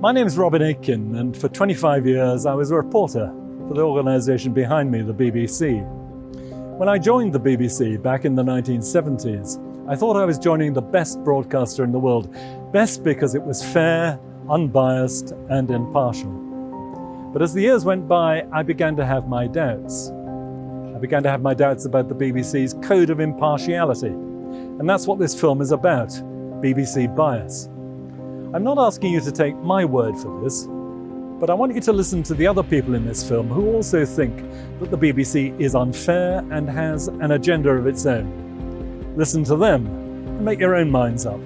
My name is Robin Aitken, and for 25 years I was a reporter for the organisation behind me, the BBC. When I joined the BBC back in the 1970s, I thought I was joining the best broadcaster in the world. Best because it was fair, unbiased and impartial. But as the years went by, I began to have my doubts. I began to have my doubts about the BBC's code of impartiality. And that's what this film is about, BBC bias. I'm not asking you to take my word for this, but I want you to listen to the other people in this film who also think that the BBC is unfair and has an agenda of its own. Listen to them and make your own minds up.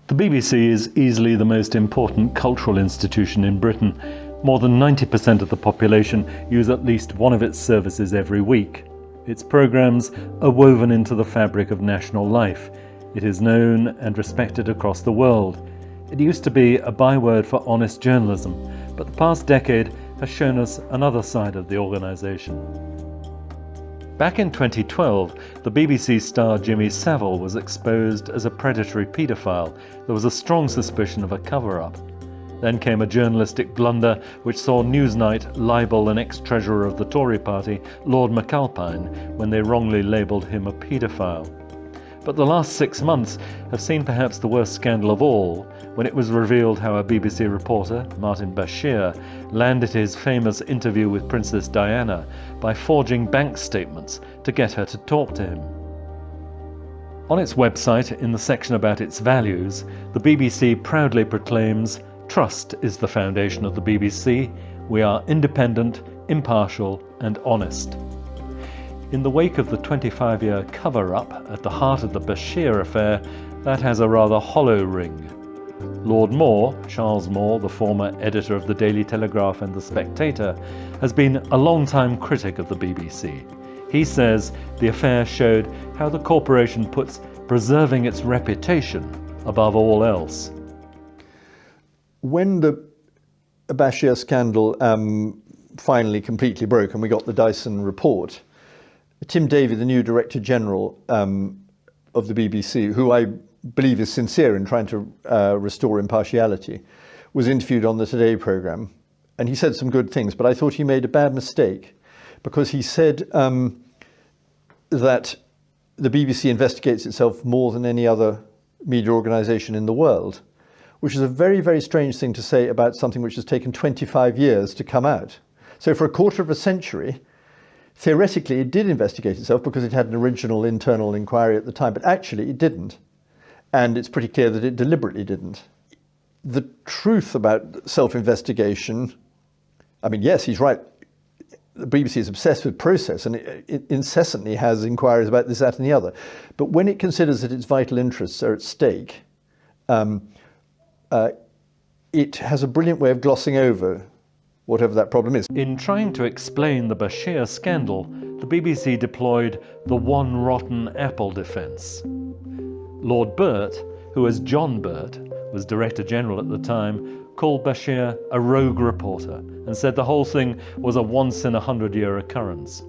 The BBC is easily the most important cultural institution in Britain. More than 90% of the population use at least one of its services every week. Its programmes are woven into the fabric of national life. It is known and respected across the world. It used to be a byword for honest journalism, but the past decade has shown us another side of the organisation. Back in 2012, the BBC star Jimmy Savile was exposed as a predatory paedophile. There was a strong suspicion of a cover-up. Then came a journalistic blunder which saw Newsnight libel an ex-treasurer of the Tory party, Lord McAlpine, when they wrongly labelled him a paedophile. But the last 6 months have seen perhaps the worst scandal of all, when it was revealed how a BBC reporter, Martin Bashir, landed his famous interview with Princess Diana by forging bank statements to get her to talk to him. On its website, in the section about its values, the BBC proudly proclaims, "Trust is the foundation of the BBC. We are independent, impartial and honest." In the wake of the 25-year cover-up at the heart of the Bashir affair, that has a rather hollow ring. Lord Moore, Charles Moore, the former editor of the Daily Telegraph and the Spectator, has been a long-time critic of the BBC. He says the affair showed how the corporation puts preserving its reputation above all else. When the Bashir scandal finally completely broke and we got the Dyson report, Tim Davie, the new Director General of the BBC, who I believe is sincere in trying to restore impartiality, was interviewed on the Today programme, and he said some good things, but I thought he made a bad mistake because he said that the BBC investigates itself more than any other media organisation in the world, which is a very, very strange thing to say about something which has taken 25 years to come out. So for a quarter of a century, theoretically, it did investigate itself because it had an original internal inquiry at the time, but actually it didn't. And it's pretty clear that it deliberately didn't. The truth about self-investigation, I mean, yes, he's right. The BBC is obsessed with process and it incessantly has inquiries about this, that and the other. But when it considers that its vital interests are at stake, it has a brilliant way of glossing over whatever that problem is. In trying to explain the Bashir scandal, the BBC deployed the one rotten apple defence. Lord Burt, who as John Burt was Director General at the time, called Bashir a rogue reporter and said the whole thing was a once-in-a-100-year occurrence.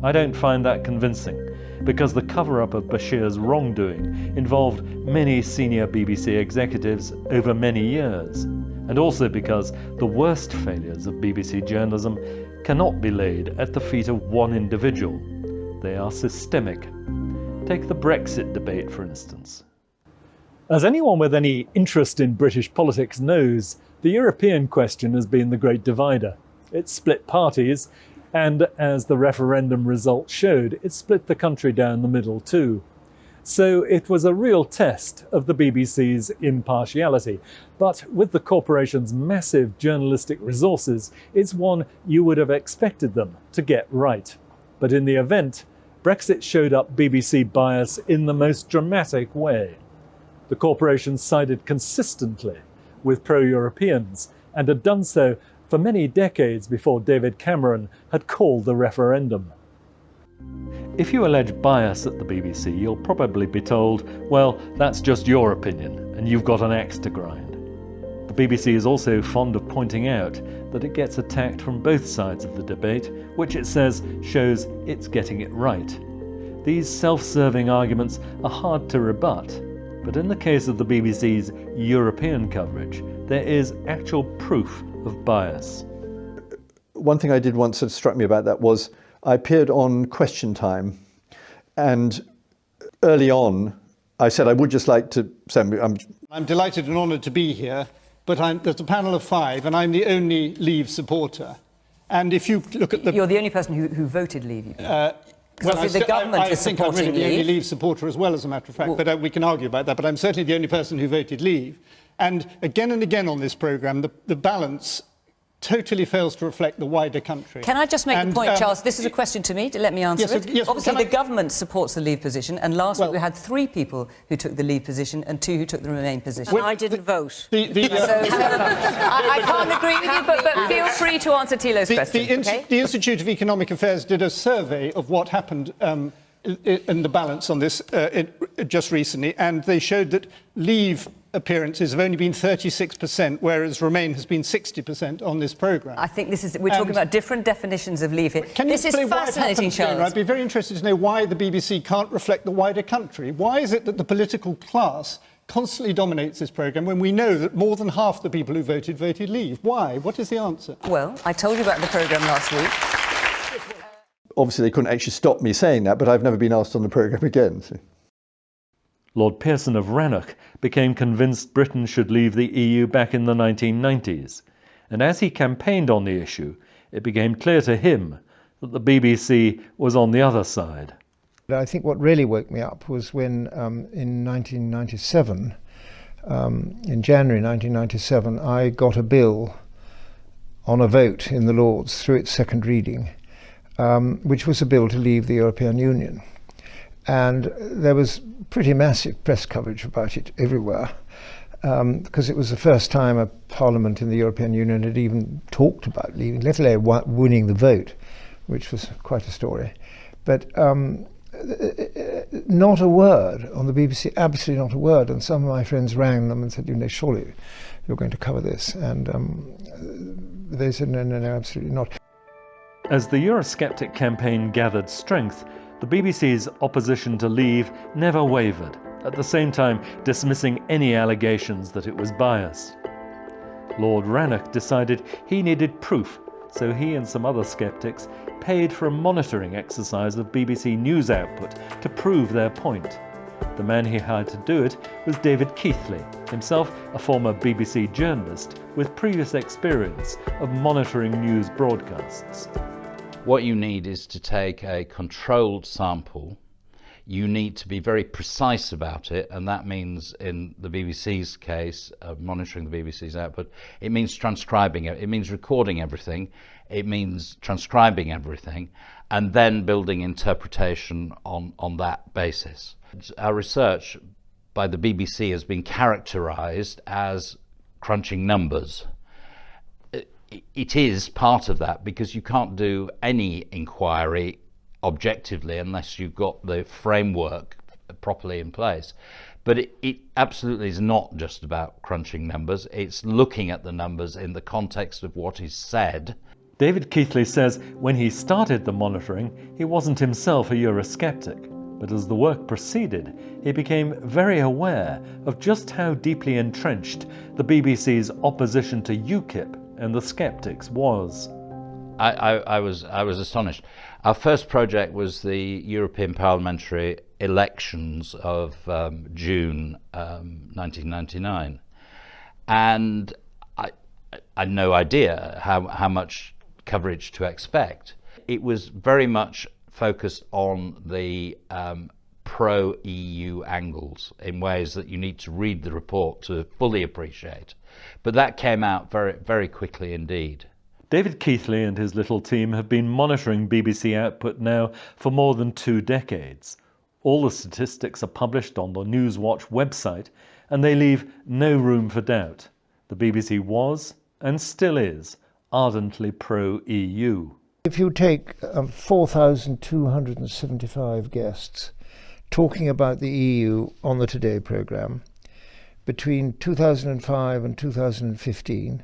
I don't find that convincing, because the cover-up of Bashir's wrongdoing involved many senior BBC executives over many years, and also because the worst failures of BBC journalism cannot be laid at the feet of one individual. They are systemic. Take the Brexit debate, for instance. As anyone with any interest in British politics knows, the European question has been the great divider. It split parties, and as the referendum result showed, it split the country down the middle too. So it was a real test of the BBC's impartiality. But with the corporation's massive journalistic resources, it's one you would have expected them to get right. But in the event, Brexit showed up BBC bias in the most dramatic way. The corporation sided consistently with pro-Europeans and had done so for many decades before David Cameron had called the referendum. If you allege bias at the BBC, you'll probably be told, well, that's just your opinion and you've got an axe to grind. The The BBC is also fond of pointing out that it gets attacked from both sides of the debate, which it says shows it's getting it right. These self-serving arguments are hard to rebut, but in the case of the BBC's European coverage, there is actual proof of bias. One thing I did once that struck me about that was I appeared on Question Time, and early on I said I would just like to say I'm delighted and honoured to be here, but there's a panel of 5 and I'm the only Leave supporter. And if you look at the... You're the only person who voted Leave. Well, the government is think I'm really supporting the only Leave. Leave supporter as well, as a matter of fact, Well, but we can argue about that. But I'm certainly the only person who voted Leave. And again on this programme, the balance totally fails to reflect the wider country. Can I just make the point, Charles? This is a question to me. Let me answer it. Yes, obviously, the government supports the Leave position, and last week we had 3 people who took the Leave position and 2 who took the Remain position. And I didn't vote. So, I can't agree with you, but feel free to answer Thilo's question. The Institute of Economic Affairs did a survey of what happened in the balance on this just recently, and they showed that Leave appearances have only been 36%, whereas Remain has been 60% on this programme. I think we're talking about different definitions of Leave here. This is fascinating, Charles. I'd be very interested to know why the BBC can't reflect the wider country. Why is it that the political class constantly dominates this programme when we know that more than half the people who voted Leave? Why? What is the answer? Well, I told you about the programme last week. obviously they couldn't actually stop me saying that, but I've never been asked on the programme again. So. Lord Pearson of Rannoch became convinced Britain should leave the EU back in the 1990s, and as he campaigned on the issue, it became clear to him that the BBC was on the other side. I think what really woke me up was when in 1997, in January 1997, I got a bill on a vote in the Lords through its second reading, which was a bill to leave the European Union. And there was pretty massive press coverage about it everywhere, because it was the first time a parliament in the European Union had even talked about leaving, let alone winning the vote, which was quite a story. But not a word on the BBC, absolutely not a word. And some of my friends rang them and said, surely you're going to cover this. And they said, no, absolutely not. As the Eurosceptic campaign gathered strength, the BBC's opposition to leave never wavered, at the same time dismissing any allegations that it was biased. Lord Rannoch decided he needed proof, so he and some other sceptics paid for a monitoring exercise of BBC news output to prove their point. The man he hired to do it was David Keithley, himself a former BBC journalist with previous experience of monitoring news broadcasts. What you need is to take a controlled sample. You need to be very precise about it, and that means, in the BBC's case, monitoring the BBC's output, it means transcribing it. It means recording everything. It means transcribing everything, and then building interpretation on that basis. Our research by the BBC has been characterised as crunching numbers. It is part of that, because you can't do any inquiry objectively unless you've got the framework properly in place. But it absolutely is not just about crunching numbers. It's looking at the numbers in the context of what is said. David Keithley says when he started the monitoring, he wasn't himself a Eurosceptic, but as the work proceeded, he became very aware of just how deeply entrenched the BBC's opposition to UKIP and the sceptics was. I was astonished. Our first project was the European parliamentary elections of June 1999, and I had no idea how much coverage to expect. It was very much focused on the pro-EU angles in ways that you need to read the report to fully appreciate. But that came out very, very quickly indeed. David Keithley and his little team have been monitoring BBC output now for more than 2 decades. All the statistics are published on the Newswatch website, and they leave no room for doubt. The BBC was, and still is, ardently pro-EU. If you take 4,275 guests talking about the EU on the Today programme, between 2005 and 2015,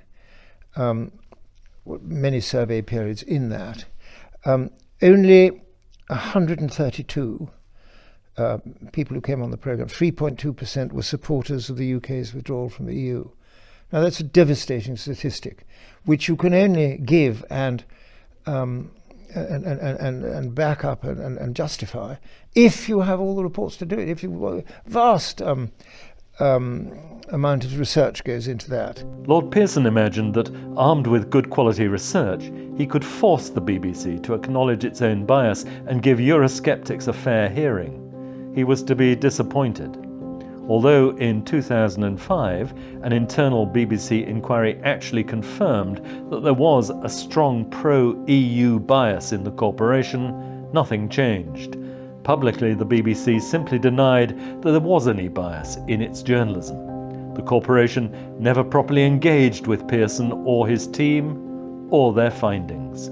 many survey periods in that, only 132 people who came on the programme, 3.2%, were supporters of the UK's withdrawal from the EU. Now that's a devastating statistic, which you can only give and back up and justify if you have all the reports to do it. If you vast amount of research goes into that. Lord Pearson imagined that, armed with good quality research, he could force the BBC to acknowledge its own bias and give Eurosceptics a fair hearing. He was to be disappointed. Although in 2005 an internal BBC inquiry actually confirmed that there was a strong pro-EU bias in the corporation, nothing changed. Publicly, the BBC simply denied that there was any bias in its journalism. The corporation never properly engaged with Pearson or his team, or their findings.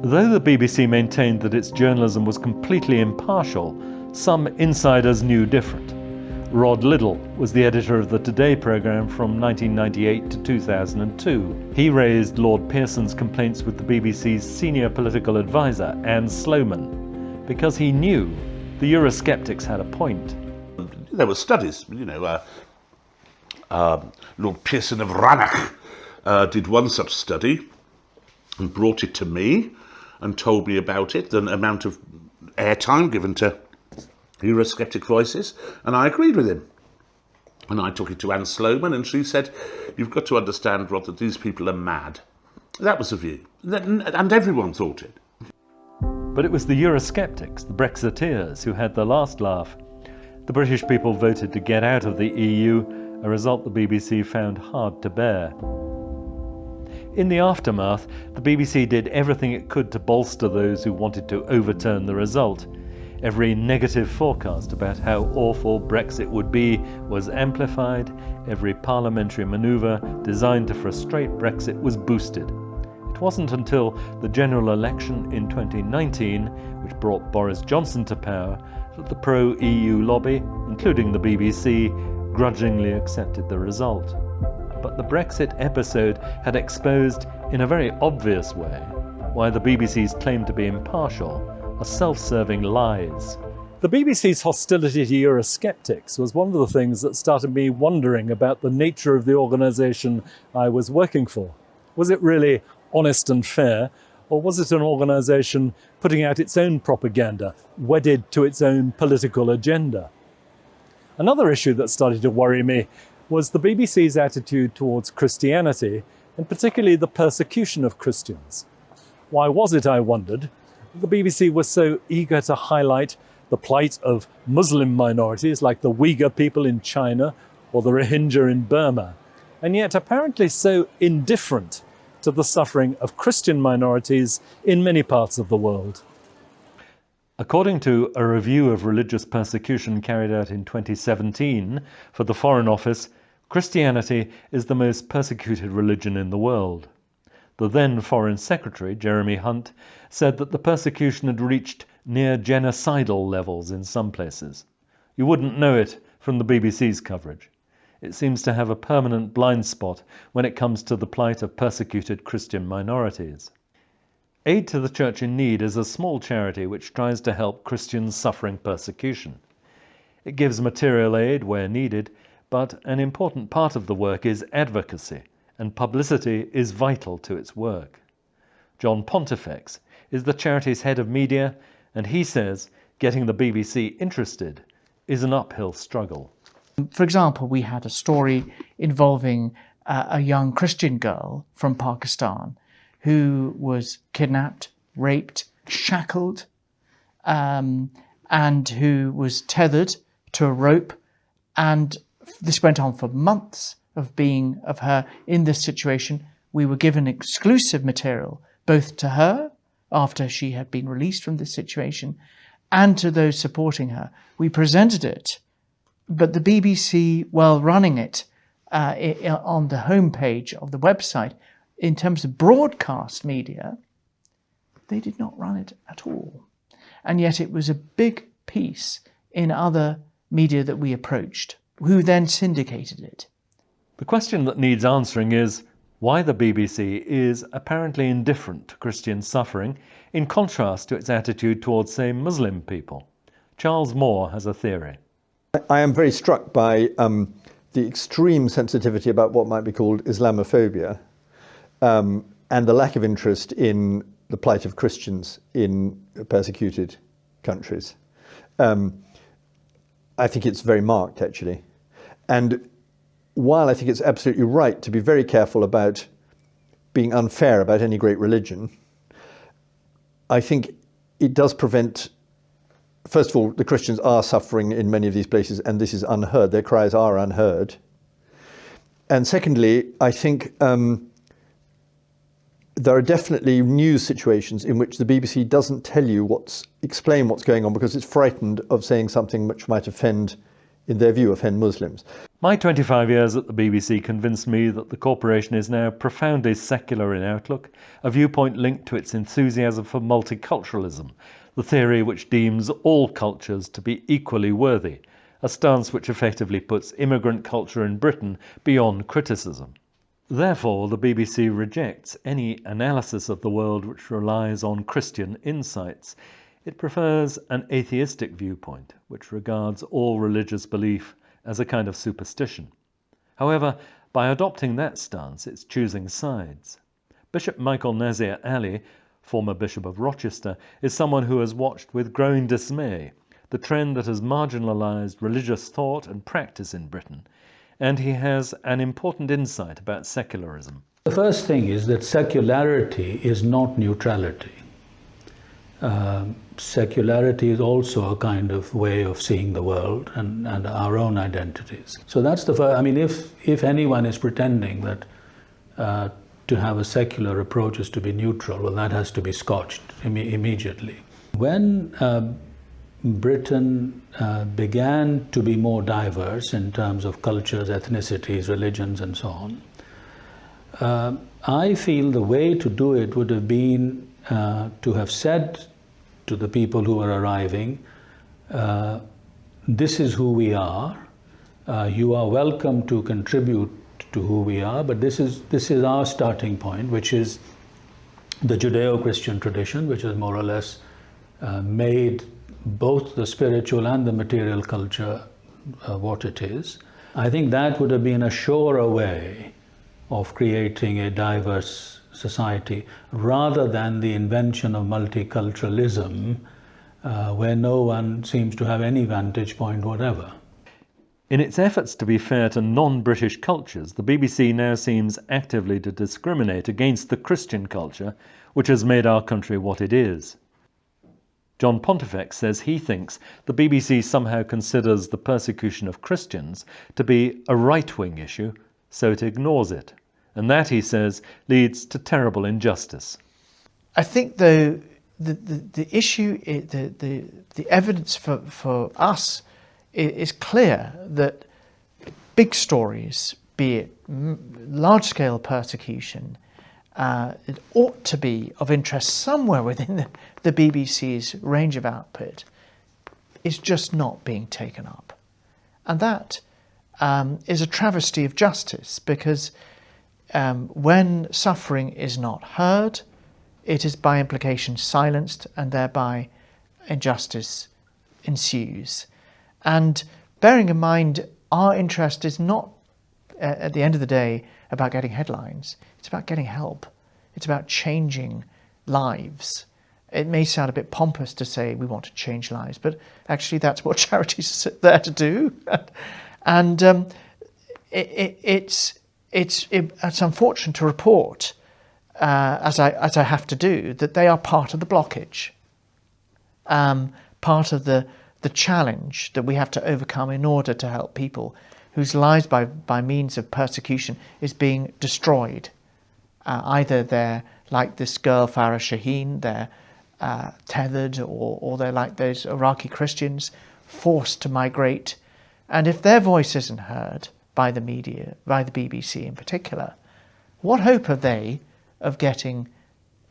Though the BBC maintained that its journalism was completely impartial, some insiders knew different. Rod Liddle was the editor of the Today programme from 1998 to 2002. He raised Lord Pearson's complaints with the BBC's senior political advisor, Anne Sloman, because he knew the Eurosceptics had a point. There were studies, Lord Pearson of Rannoch did one such study and brought it to me and told me about it, the amount of airtime given to Eurosceptic voices, and I agreed with him. And I took it to Anne Sloman, and she said, "You've got to understand, Rod, that these people are mad." That was the view, and everyone thought it. But it was the Eurosceptics, the Brexiteers, who had the last laugh. The British people voted to get out of the EU, a result the BBC found hard to bear. In the aftermath, the BBC did everything it could to bolster those who wanted to overturn the result. Every negative forecast about how awful Brexit would be was amplified. Every parliamentary manoeuvre designed to frustrate Brexit was boosted. It wasn't until the general election in 2019, which brought Boris Johnson to power, that the pro-EU lobby, including the BBC, grudgingly accepted the result. But the Brexit episode had exposed, in a very obvious way, why the BBC's claim to be impartial are self-serving lies. The BBC's hostility to Eurosceptics was one of the things that started me wondering about the nature of the organisation I was working for. Was it really honest and fair, or was it an organisation putting out its own propaganda, wedded to its own political agenda? Another issue that started to worry me was the BBC's attitude towards Christianity, and particularly the persecution of Christians. Why was it, I wondered, the BBC was so eager to highlight the plight of Muslim minorities like the Uyghur people in China or the Rohingya in Burma, and yet apparently so indifferent to the suffering of Christian minorities in many parts of the world? According to a review of religious persecution carried out in 2017 for the Foreign Office, Christianity is the most persecuted religion in the world. The then Foreign Secretary, Jeremy Hunt, said that the persecution had reached near genocidal levels in some places. You wouldn't know it from the BBC's coverage. It seems to have a permanent blind spot when it comes to the plight of persecuted Christian minorities. Aid to the Church in Need is a small charity which tries to help Christians suffering persecution. It gives material aid where needed, but an important part of the work is advocacy, and publicity is vital to its work. John Pontifex is the charity's head of media, and he says getting the BBC interested is an uphill struggle. For example, we had a story involving a young Christian girl from Pakistan who was kidnapped, raped, shackled, and who was tethered to a rope. And this went on for months of her in this situation. We were given exclusive material both to her after she had been released from this situation and to those supporting her. We presented it, but the BBC, while running it on the homepage of the website, in terms of broadcast media, they did not run it at all. And yet it was a big piece in other media that we approached. who then syndicated it. The question that needs answering is why the BBC is apparently indifferent to Christian suffering, in contrast to its attitude towards, say, Muslim people. Charles Moore has a theory. I am very struck by the extreme sensitivity about what might be called Islamophobia, and the lack of interest in the plight of Christians in persecuted countries. I think it's very marked, actually. And while I think it's absolutely right to be very careful about being unfair about any great religion, I think it does prevent, first of all, the Christians are suffering in many of these places, and this is unheard. Their cries are unheard. And secondly, I think there are definitely news situations in which the BBC doesn't tell you explain what's going on because it's frightened of saying something which might offend, in their view, offend Muslims. My 25 years at the BBC convinced me that the corporation is now profoundly secular in outlook, a viewpoint linked to its enthusiasm for multiculturalism, the theory which deems all cultures to be equally worthy, a stance which effectively puts immigrant culture in Britain beyond criticism. Therefore, the BBC rejects any analysis of the world which relies on Christian insights. It prefers an atheistic viewpoint, which regards all religious belief as a kind of superstition. However, by adopting that stance, it's choosing sides. Bishop Michael Nazir Ali, former Bishop of Rochester, is someone who has watched with growing dismay the trend that has marginalised religious thought and practice in Britain, and he has an important insight about secularism. The first thing is that secularity is not neutrality. Secularity is also a kind of way of seeing the world and our own identities. So that's the first. I mean, if anyone is pretending that to have a secular approach is to be neutral, well, that has to be scotched immediately. When Britain began to be more diverse in terms of cultures, ethnicities, religions, and so on, I feel the way to do it would have been to have said to the people who are arriving, this is who we are, you are welcome to contribute to who we are, but this is our starting point, which is the Judeo-Christian tradition, which has more or less made both the spiritual and the material culture what it is. I think that would have been a surer way of creating a diverse society rather than the invention of multiculturalism where no one seems to have any vantage point whatever. In its efforts to be fair to non-British cultures, the BBC now seems actively to discriminate against the Christian culture which has made our country what it is. John Pontifex says he thinks the BBC somehow considers the persecution of Christians to be a right-wing issue, so it ignores it. And that, he says, leads to terrible injustice. I think, though, the issue, the evidence for us is clear that big stories, be it large-scale persecution, it ought to be of interest somewhere within the BBC's range of output, is just not being taken up. And that is a travesty of justice, because when suffering is not heard, it is by implication silenced, and thereby injustice ensues. And bearing in mind, our interest is not, at the end of the day, about getting headlines. It's about getting help. It's about changing lives. It may sound a bit pompous to say we want to change lives, but actually that's what charities are there to do. And it's unfortunate to report, as I have to do, that they are part of the blockage, part of the challenge that we have to overcome in order to help people whose lives by means of persecution is being destroyed. Either they're like this girl Farah Shaheen, they're tethered, or they're like those Iraqi Christians forced to migrate. And if their voice isn't heard by the media, by the BBC in particular, what hope have they of getting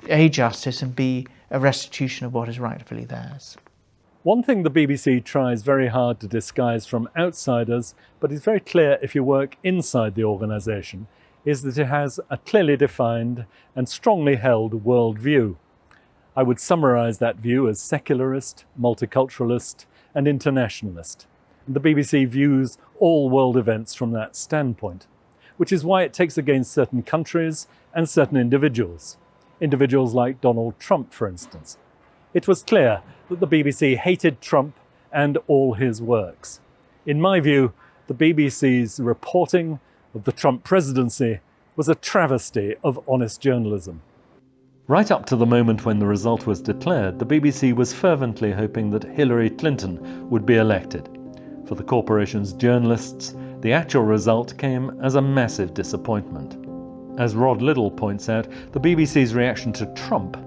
A, justice, and B, a restitution of what is rightfully theirs? One thing the BBC tries very hard to disguise from outsiders, but is very clear if you work inside the organisation, is that it has a clearly defined and strongly held worldview. I would summarise that view as secularist, multiculturalist and internationalist. And the BBC views all world events from that standpoint, which is why it takes against certain countries and certain individuals. Individuals like Donald Trump, for instance. It was clear that the BBC hated Trump and all his works. In my view, the BBC's reporting of the Trump presidency was a travesty of honest journalism. Right up to the moment when the result was declared, the BBC was fervently hoping that Hillary Clinton would be elected. For the corporation's journalists, the actual result came as a massive disappointment. As Rod Liddle points out, the BBC's reaction to Trump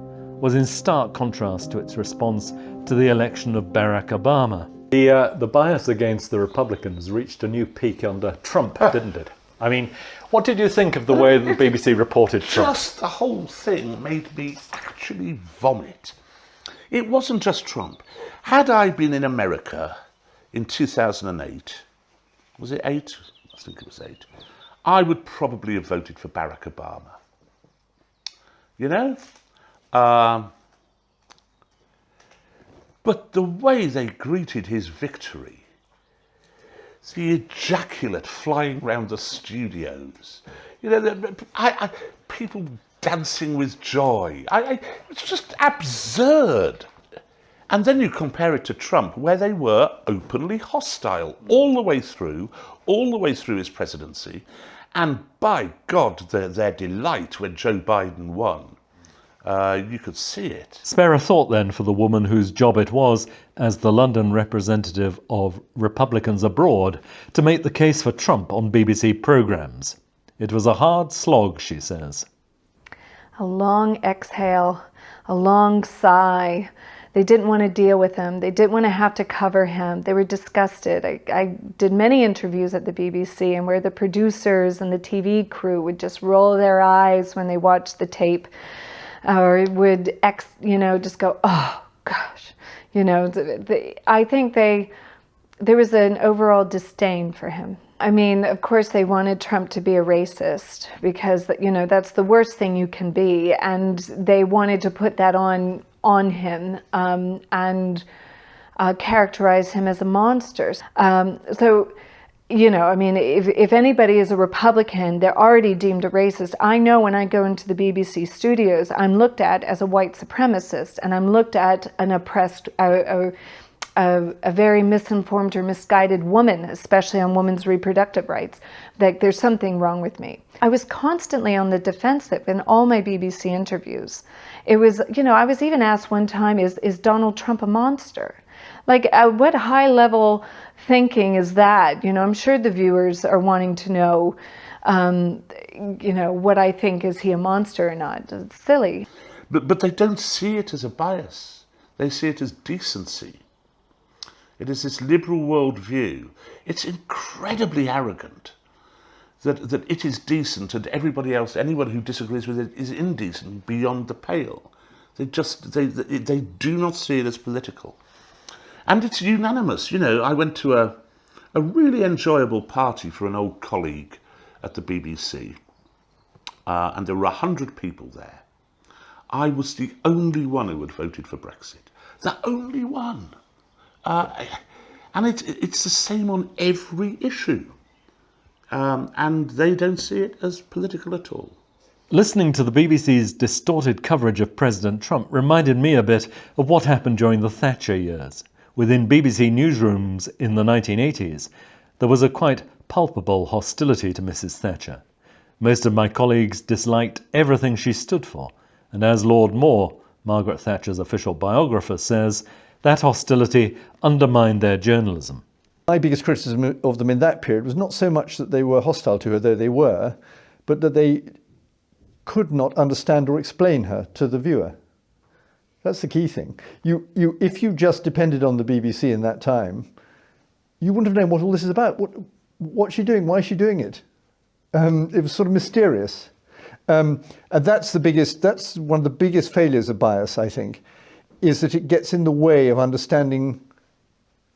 was in stark contrast to its response to the election of Barack Obama. The bias against the Republicans reached a new peak under Trump, didn't it? I mean, what did you think of the way the BBC reported Trump? Just the whole thing made me actually vomit. It wasn't just Trump. Had I been in America in 2008, was it 8? I think it was 8. I would probably have voted for Barack Obama. You know? But the way they greeted his victory, the ejaculate flying round the studios, you know, people dancing with joy, it's just absurd. And then you compare it to Trump, where they were openly hostile all the way through his presidency, and by God, their delight when Joe Biden won. You could see it. Spare a thought then for the woman whose job it was, as the London representative of Republicans abroad, to make the case for Trump on BBC programmes. It was a hard slog, she says. A long exhale, a long sigh. They didn't want to deal with him. They didn't want to have to cover him. They were disgusted. I did many interviews at the BBC, and where the producers and the TV crew would just roll their eyes when they watched the tape, or would just go, oh gosh, I think there was an overall disdain for him. I mean, of course they wanted Trump to be a racist, because that's the worst thing you can be, and they wanted to put that on him and characterize him as a monster. If anybody is a Republican, they're already deemed a racist. I know when I go into the BBC studios, I'm looked at as a white supremacist, and I'm looked at an oppressed, a very misinformed or misguided woman, especially on women's reproductive rights. Like there's something wrong with me. I was constantly on the defensive in all my BBC interviews. It was, I was even asked one time, is Donald Trump a monster? Like, what high level thinking is that? I'm sure the viewers are wanting to know, what I think, is he a monster or not? It's silly. But they don't see it as a bias. They see it as decency. It is this liberal worldview. It's incredibly arrogant that it is decent and everybody else, anyone who disagrees with it, is indecent, beyond the pale. They do not see it as political. And it's unanimous. I went to a really enjoyable party for an old colleague at the BBC, and there were 100 people there. I was the only one who had voted for Brexit. The only one. And it's the same on every issue. And they don't see it as political at all. Listening to the BBC's distorted coverage of President Trump reminded me a bit of what happened during the Thatcher years. Within BBC newsrooms in the 1980s, there was a quite palpable hostility to Mrs. Thatcher. Most of my colleagues disliked everything she stood for, and as Lord Moore, Margaret Thatcher's official biographer, says, that hostility undermined their journalism. My biggest criticism of them in that period was not so much that they were hostile to her, though they were, but that they could not understand or explain her to the viewer. That's the key thing. If you just depended on the BBC in that time, you wouldn't have known what all this is about. What's she doing? Why is she doing it? It was sort of mysterious. And that's one of the biggest failures of bias, I think. is that it gets in the way of understanding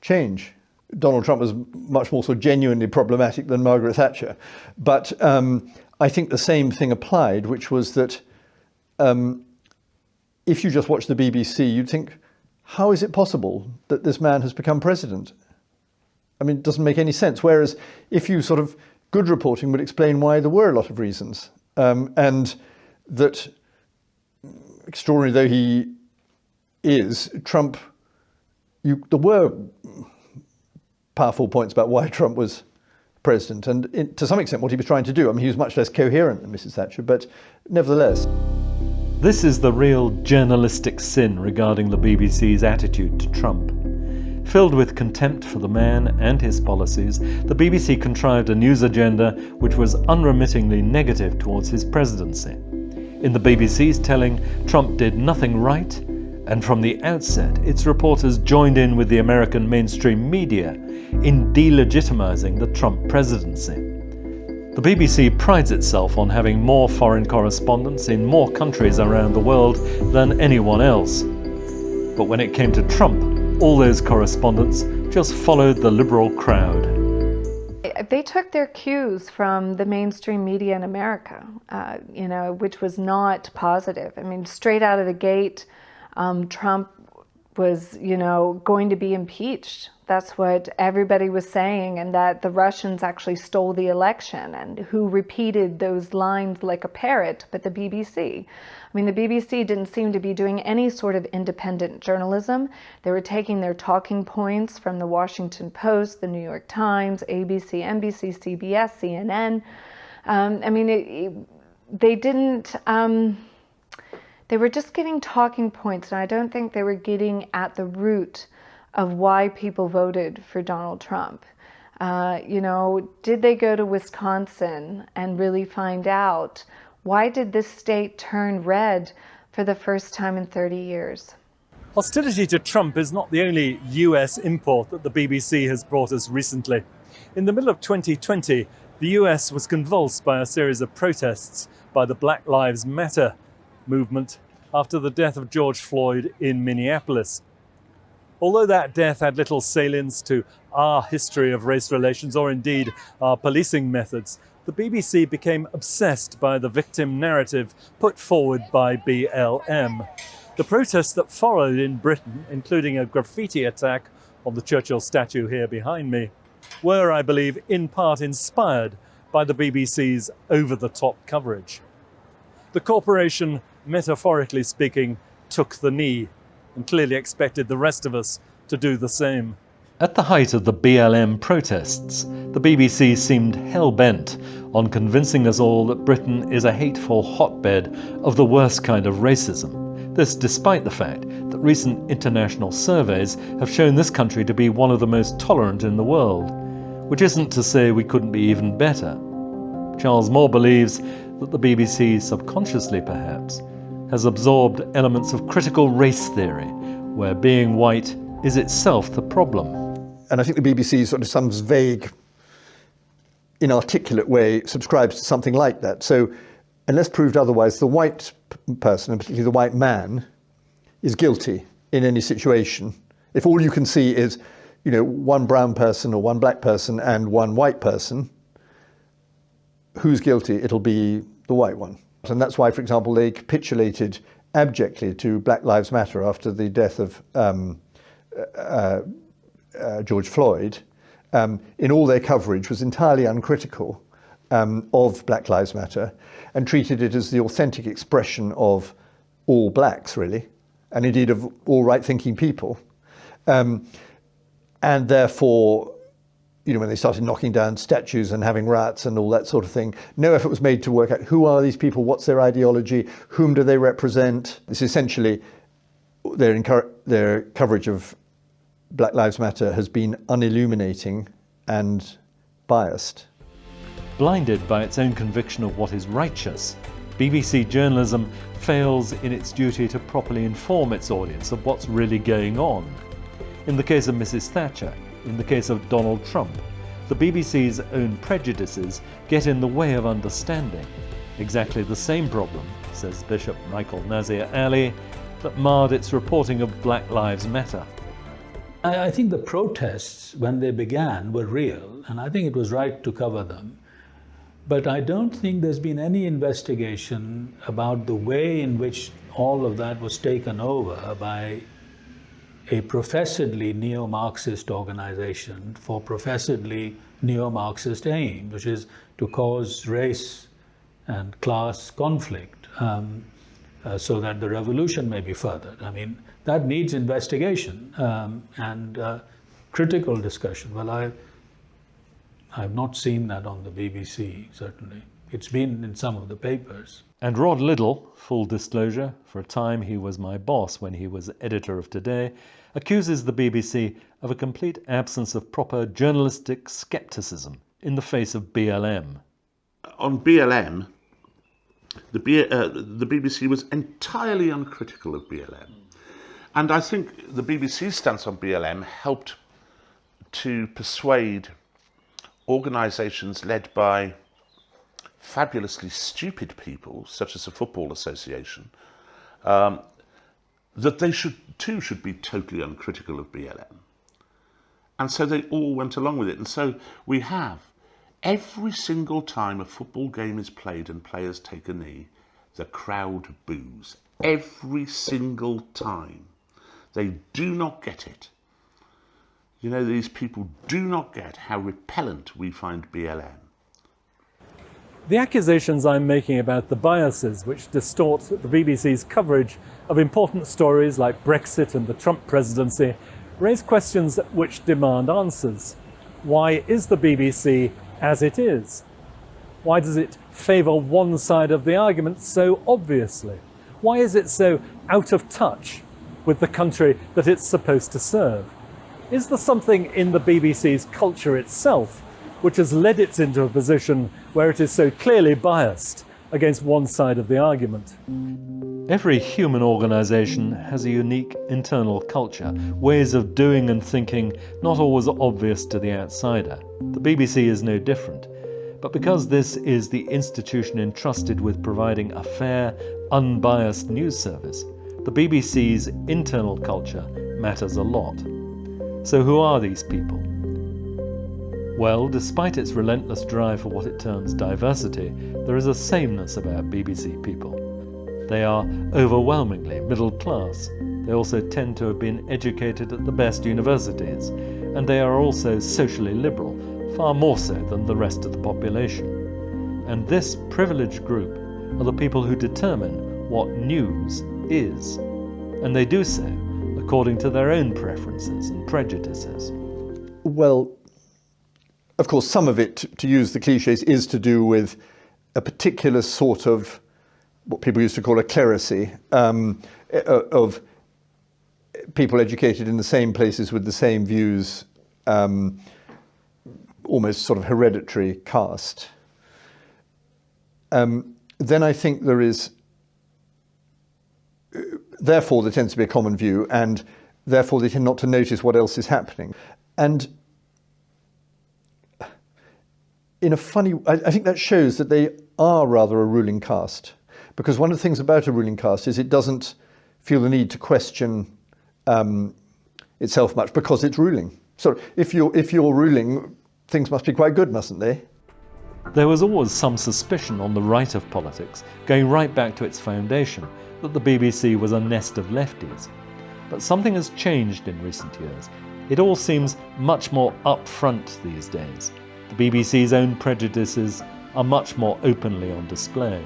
change. Donald Trump was much more sort of genuinely problematic than Margaret Thatcher. But I think the same thing applied, which was that if you just watch the BBC, you'd think, how is it possible that this man has become president? I mean, it doesn't make any sense. Whereas if you sort of, good reporting would explain why there were a lot of reasons. And that, extraordinary though he is, Trump, there were powerful points about why Trump was president. And to some extent what he was trying to do. I mean, he was much less coherent than Mrs. Thatcher, but nevertheless. This is the real journalistic sin regarding the BBC's attitude to Trump. Filled with contempt for the man and his policies, the BBC contrived a news agenda which was unremittingly negative towards his presidency. In the BBC's telling, Trump did nothing right, and from the outset, its reporters joined in with the American mainstream media in delegitimizing the Trump presidency. The BBC prides itself on having more foreign correspondents in more countries around the world than anyone else. But when it came to Trump, all those correspondents just followed the liberal crowd. They took their cues from the mainstream media in America, which was not positive. I mean, straight out of the gate, Trump was, going to be impeached. That's what everybody was saying, and that the Russians actually stole the election, and who repeated those lines like a parrot, but the BBC. I mean, the BBC didn't seem to be doing any sort of independent journalism. They were taking their talking points from the Washington Post, the New York Times, ABC, NBC, CBS, CNN. They didn't... They were just getting talking points, and I don't think they were getting at the root of why people voted for Donald Trump. Did they go to Wisconsin and really find out why did this state turn red for the first time in 30 years? Hostility to Trump is not the only US import that the BBC has brought us recently. In the middle of 2020, the US was convulsed by a series of protests by the Black Lives Matter movement after the death of George Floyd in Minneapolis. Although that death had little salience to our history of race relations or indeed our policing methods, the BBC became obsessed by the victim narrative put forward by BLM. The protests that followed in Britain, including a graffiti attack on the Churchill statue here behind me, were, I believe, in part inspired by the BBC's over-the-top coverage. The corporation, metaphorically speaking, took the knee and clearly expected the rest of us to do the same. At the height of the BLM protests, the BBC seemed hell-bent on convincing us all that Britain is a hateful hotbed of the worst kind of racism. This despite the fact that recent international surveys have shown this country to be one of the most tolerant in the world, which isn't to say we couldn't be even better. Charles Moore believes that the BBC, subconsciously perhaps, has absorbed elements of critical race theory, where being white is itself the problem. And I think the BBC, sort of some vague, inarticulate way, subscribes to something like that. So, unless proved otherwise, the white person, and particularly the white man, is guilty in any situation. If all you can see is, one brown person or one black person and one white person, who's guilty? It'll be the white one. And that's why, for example, they capitulated abjectly to Black Lives Matter after the death of George Floyd. In all their coverage was entirely uncritical of Black Lives Matter, and treated it as the authentic expression of all blacks, really, and indeed of all right-thinking people. And therefore, when they started knocking down statues and having riots and all that sort of thing, no effort was made to work out who are these people, what's their ideology, whom do they represent. This essentially, their coverage of Black Lives Matter has been unilluminating and biased. Blinded by its own conviction of what is righteous, BBC journalism fails in its duty to properly inform its audience of what's really going on. In the case of Mrs. Thatcher, in the case of Donald Trump, the BBC's own prejudices get in the way of understanding. Exactly the same problem, says Bishop Michael Nazir Ali, that marred its reporting of Black Lives Matter. I think the protests, when they began, were real, and I think it was right to cover them. But I don't think there's been any investigation about the way in which all of that was taken over by a professedly neo-Marxist organization for professedly neo-Marxist aims, which is to cause race and class conflict so that the revolution may be furthered. I mean, that needs investigation and critical discussion. Well, I've not seen that on the BBC, certainly. It's been in some of the papers. And Rod Liddle, full disclosure, for a time he was my boss when he was editor of Today, accuses the BBC of a complete absence of proper journalistic scepticism in the face of BLM. On BLM, the BBC was entirely uncritical of BLM. And I think the BBC's stance on BLM helped to persuade organisations led by fabulously stupid people, such as the Football Association, that they should be totally uncritical of BLM. And so they all went along with it. And so we have, every single time a football game is played and players take a knee, the crowd boos. Every single time. They do not get it. You know, these people do not get how repellent we find BLM. The accusations I'm making about the biases which distort the BBC's coverage of important stories like Brexit and the Trump presidency raise questions which demand answers. Why is the BBC as it is? Why does it favour one side of the argument so obviously? Why is it so out of touch with the country that it's supposed to serve? Is there something in the BBC's culture itself which has led it into a position where it is so clearly biased against one side of the argument? Every human organisation has a unique internal culture, ways of doing and thinking not always obvious to the outsider. The BBC is no different. But because this is the institution entrusted with providing a fair, unbiased news service, the BBC's internal culture matters a lot. So who are these people? Well, despite its relentless drive for what it terms diversity, there is a sameness about BBC people. They are overwhelmingly middle class. They also tend to have been educated at the best universities, and they are also socially liberal, far more so than the rest of the population. And this privileged group are the people who determine what news is, and they do so according to their own preferences and prejudices. Well, of course, some of it, to use the cliches, is to do with a particular sort of what people used to call a clerisy, of people educated in the same places with the same views, almost sort of hereditary caste. Then I think there is, therefore there tends to be a common view, and therefore they tend not to notice what else is happening. And in a funny, I think that shows that they are rather a ruling caste, because one of the things about a ruling caste is it doesn't feel the need to question itself much because it's ruling. So if you're ruling, things must be quite good, mustn't they? There was always some suspicion on the right of politics, going right back to its foundation, that the BBC was a nest of lefties. But something has changed in recent years. It all seems much more upfront these days. The BBC's own prejudices are much more openly on display.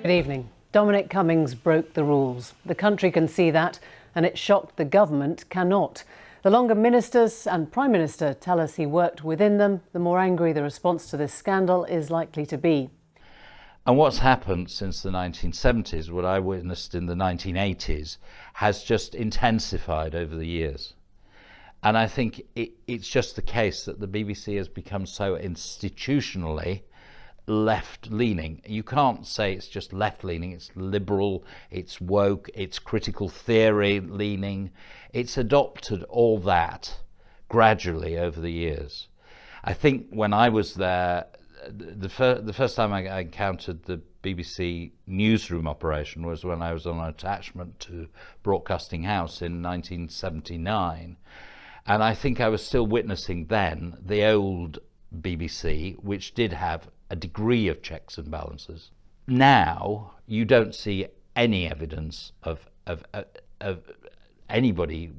Good evening. Dominic Cummings broke the rules. The country can see that, and it shocked the government cannot. The longer ministers and Prime Minister tell us he worked within them, the more angry the response to this scandal is likely to be. And what's happened since the 1970s, what I witnessed in the 1980s, has just intensified over the years. And I think it's just the case that the BBC has become so institutionally left-leaning. You can't say it's just left-leaning, it's liberal, it's woke, it's critical theory-leaning. It's adopted all that gradually over the years. I think when I was there, the first time I encountered the BBC newsroom operation was when I was on an attachment to Broadcasting House in 1979, and I think I was still witnessing then the old BBC, which did have a degree of checks and balances. Now you don't see any evidence of anybody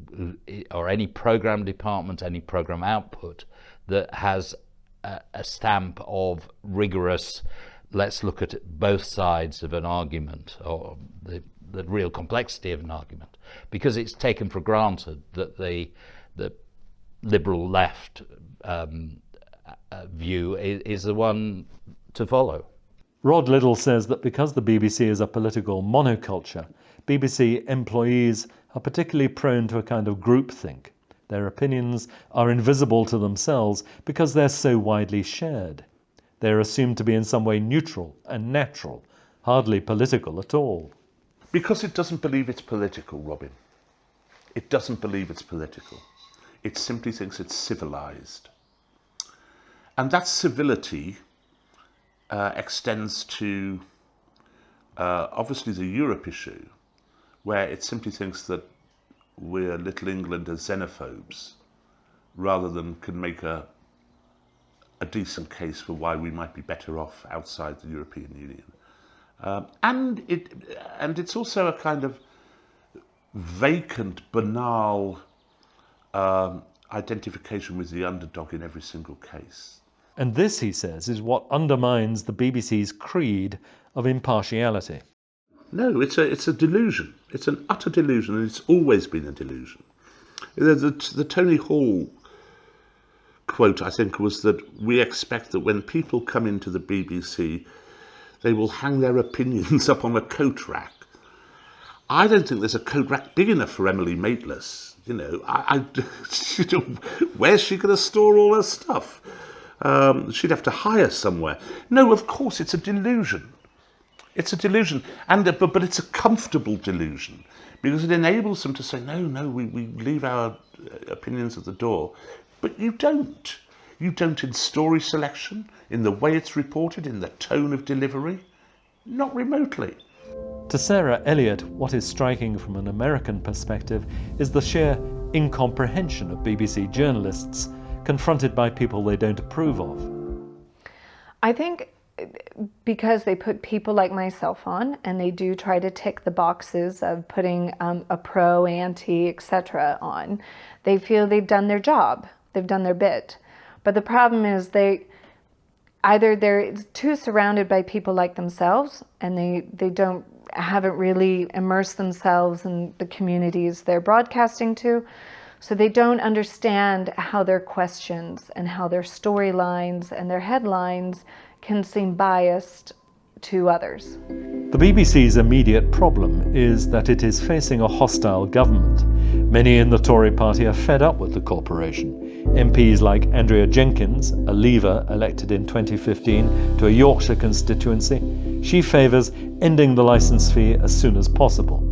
or any program department, any program output that has a stamp of rigorous, let's look at both sides of an argument, or the real complexity of an argument, because it's taken for granted that the liberal left view is the one to follow. Rod Liddle says that because the BBC is a political monoculture, BBC employees are particularly prone to a kind of groupthink. Their opinions are invisible to themselves because they're so widely shared. They're assumed to be in some way neutral and natural, hardly political at all. Because it doesn't believe it's political, Robin. It doesn't believe it's political. It simply thinks it's civilised. And that civility extends to obviously the Europe issue, where it simply thinks that we're Little England as xenophobes, rather than can make a decent case for why we might be better off outside the European Union. And it's also a kind of vacant, banal identification with the underdog in every single case. And this, he says, is what undermines the BBC's creed of impartiality. No, it's a delusion. It's an utter delusion, and it's always been a delusion. The Tony Hall quote, I think, was that we expect that when people come into the BBC, they will hang their opinions up on a coat rack. I don't think there's a coat rack big enough for Emily Maitlis. You know, where's she going to store all her stuff? She'd have to hire somewhere. No, of course, it's a delusion. It's a delusion, but it's a comfortable delusion, because it enables them to say, no, we leave our opinions at the door. But you don't. You don't in story selection, in the way it's reported, in the tone of delivery. Not remotely. To Sarah Elliott, what is striking from an American perspective is the sheer incomprehension of BBC journalists confronted by people they don't approve of. I think because they put people like myself on, and they do try to tick the boxes of putting a pro, anti, etc. on, they feel they've done their job, they've done their bit. But the problem is they're too surrounded by people like themselves, and they haven't really immersed themselves in the communities they're broadcasting to. So they don't understand how their questions and how their storylines and their headlines can seem biased to others. The BBC's immediate problem is that it is facing a hostile government. Many in the Tory party are fed up with the corporation. MPs like Andrea Jenkyns, a Leaver elected in 2015 to a Yorkshire constituency, she favours ending the licence fee as soon as possible.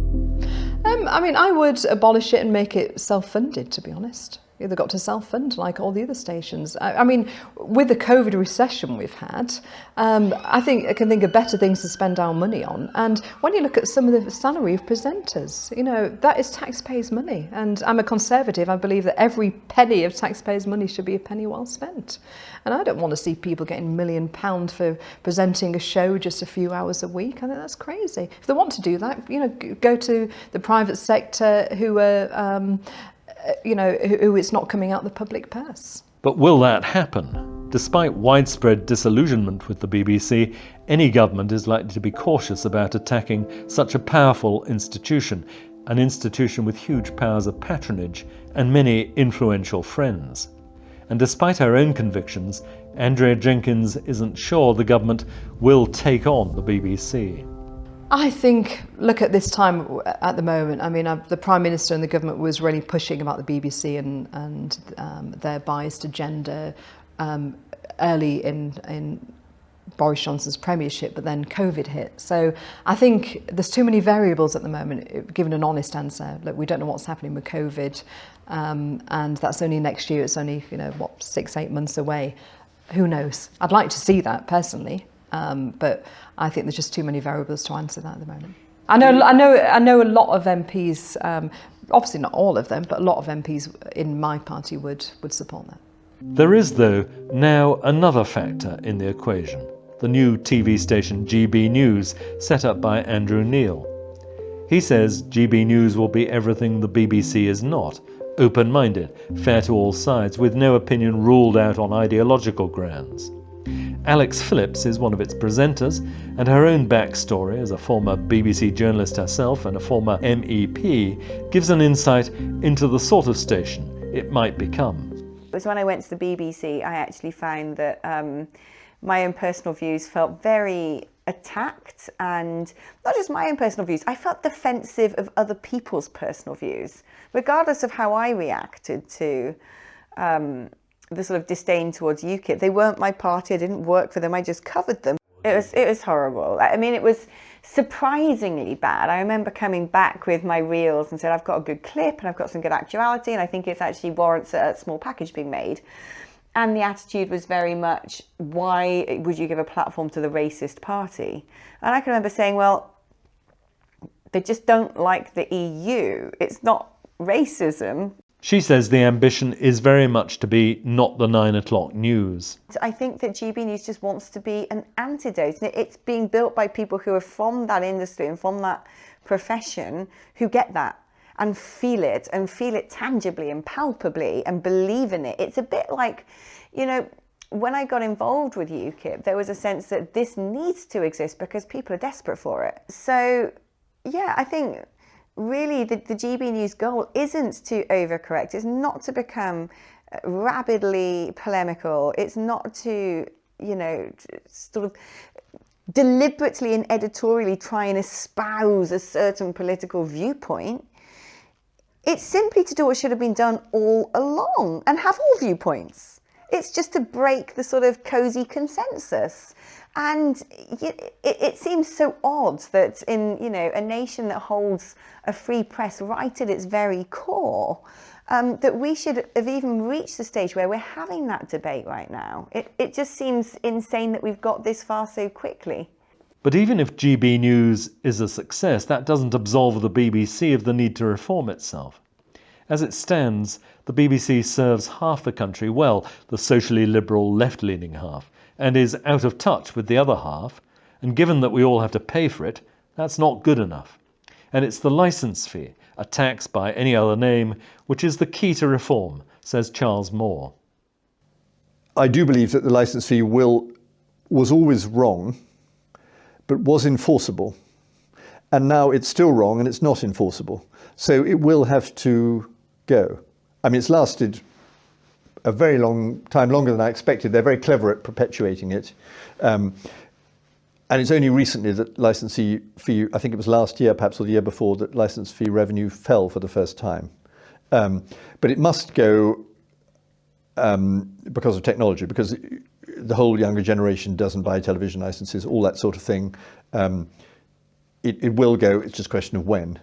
I would abolish it and make it self-funded, to be honest. They've got to self-fund like all the other stations. With the COVID recession we've had, I can think of better things to spend our money on. And when you look at some of the salary of presenters, that is taxpayers' money. And I'm a Conservative. I believe that every penny of taxpayers' money should be a penny well spent. And I don't want to see people getting £1 million for presenting a show just a few hours a week. I think that's crazy. If they want to do that, go to the private sector who are... who it's not coming out the public purse. But will that happen? Despite widespread disillusionment with the BBC, any government is likely to be cautious about attacking such a powerful institution, an institution with huge powers of patronage and many influential friends. And despite her own convictions, Andrea Jenkyns isn't sure the government will take on the BBC. I think, look at this time at the moment, the Prime Minister and the government was really pushing about the BBC and their biased agenda early in Boris Johnson's premiership, but then COVID hit. So I think there's too many variables at the moment, given an honest answer. Look, we don't know what's happening with COVID, and that's only next year. It's only, 6-8 months away. Who knows? I'd like to see that personally, but I think there's just too many variables to answer that at the moment. I know a lot of MPs, obviously not all of them, but a lot of MPs in my party would support that. There is, though, now another factor in the equation. The new TV station GB News, set up by Andrew Neil. He says GB News will be everything the BBC is not: open-minded, fair to all sides, with no opinion ruled out on ideological grounds. Alex Phillips is one of its presenters, and her own backstory as a former BBC journalist herself and a former MEP gives an insight into the sort of station it might become. It was when I went to the BBC, I actually found that my own personal views felt very attacked, and not just my own personal views, I felt defensive of other people's personal views, regardless of how I reacted to the sort of disdain towards UKIP. They weren't my party, I didn't work for them, I just covered them. It was horrible. I mean, it was surprisingly bad. I remember coming back with my reels and said, I've got a good clip and I've got some good actuality and I think it actually warrants a small package being made. And the attitude was very much, why would you give a platform to the racist party? And I can remember saying, well, they just don't like the EU. It's not racism. She says the ambition is very much to be not the 9 o'clock news. I think that GB News just wants to be an antidote. It's being built by people who are from that industry and from that profession who get that and feel it tangibly and palpably and believe in it. It's a bit like, you know, when I got involved with UKIP, there was a sense that this needs to exist because people are desperate for it. So, yeah, I think really the GB News goal isn't to overcorrect. It's not to become rabidly polemical. It's not to, you know, sort of deliberately and editorially try and espouse a certain political viewpoint. It's simply to do what should have been done all along and have all viewpoints. It's just to break the sort of cosy consensus. And it seems so odd that in, you know, a nation that holds a free press right at its very core, that we should have even reached the stage where we're having that debate right now. It just seems insane that we've got this far so quickly. But even if GB News is a success, that doesn't absolve the BBC of the need to reform itself. As it stands, the BBC serves half the country well, the socially liberal left-leaning half, and is out of touch with the other half, and given that we all have to pay for it, that's not good enough. And it's the licence fee, a tax by any other name, which is the key to reform, says Charles Moore. I do believe that the licence fee was always wrong, but was enforceable. And now it's still wrong and it's not enforceable. So it will have to go. I mean, it's lasted a very long time, longer than I expected. They're very clever at perpetuating it. And it's only recently that licence fee, I think it was last year, perhaps, or the year before, that licence fee revenue fell for the first time. But it must go because of technology, because the whole younger generation doesn't buy television licenses, all that sort of thing. It will go, it's just a question of when.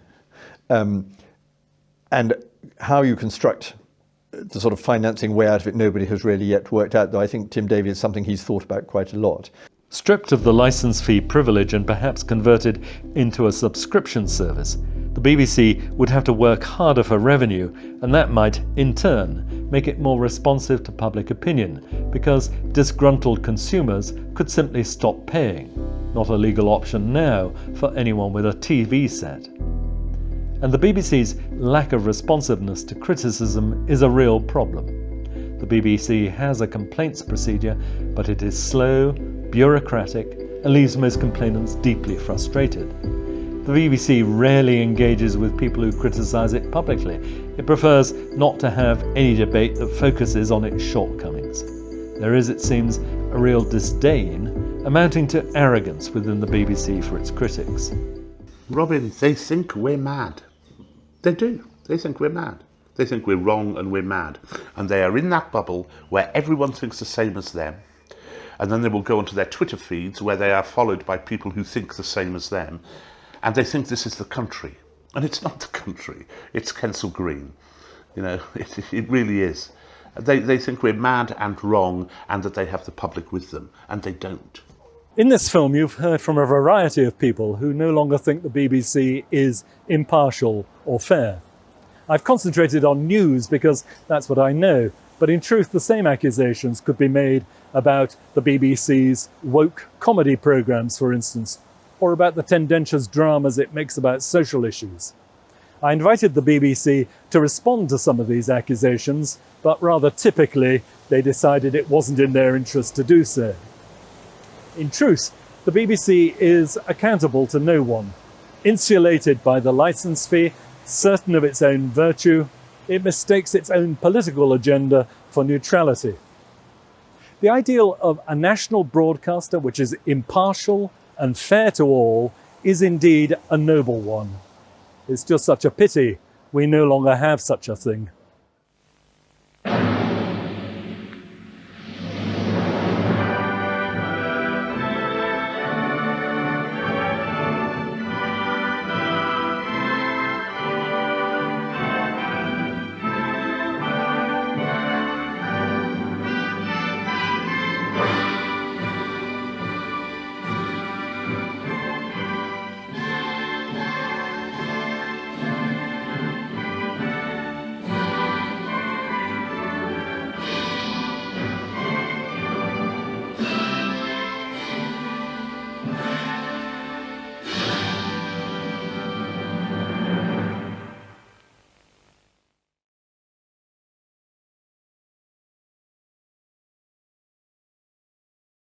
And how you construct the sort of financing way out of it, nobody has really yet worked out, though I think Tim Davie is something he's thought about quite a lot. Stripped of the licence fee privilege and perhaps converted into a subscription service, the BBC would have to work harder for revenue, and that might, in turn, make it more responsive to public opinion, because disgruntled consumers could simply stop paying. Not a legal option now for anyone with a TV set. And the BBC's lack of responsiveness to criticism is a real problem. The BBC has a complaints procedure, but it is slow, bureaucratic, and leaves most complainants deeply frustrated. The BBC rarely engages with people who criticise it publicly. It prefers not to have any debate that focuses on its shortcomings. There is, it seems, a real disdain, amounting to arrogance within the BBC for its critics. Robin, they think we're mad. They do. They think we're mad. They think we're wrong and we're mad. And they are in that bubble where everyone thinks the same as them. And then they will go onto their Twitter feeds where they are followed by people who think the same as them. And they think this is the country. And it's not the country. It's Kensal Green. You know, it really is. They think we're mad and wrong and that they have the public with them, and they don't. In this film, you've heard from a variety of people who no longer think the BBC is impartial or fair. I've concentrated on news because that's what I know, but in truth, the same accusations could be made about the BBC's woke comedy programmes, for instance, or about the tendentious dramas it makes about social issues. I invited the BBC to respond to some of these accusations, but rather typically, they decided it wasn't in their interest to do so. In truth, the BBC is accountable to no one. Insulated by the licence fee, certain of its own virtue, it mistakes its own political agenda for neutrality. The ideal of a national broadcaster which is impartial and fair to all is indeed a noble one. It's just such a pity we no longer have such a thing.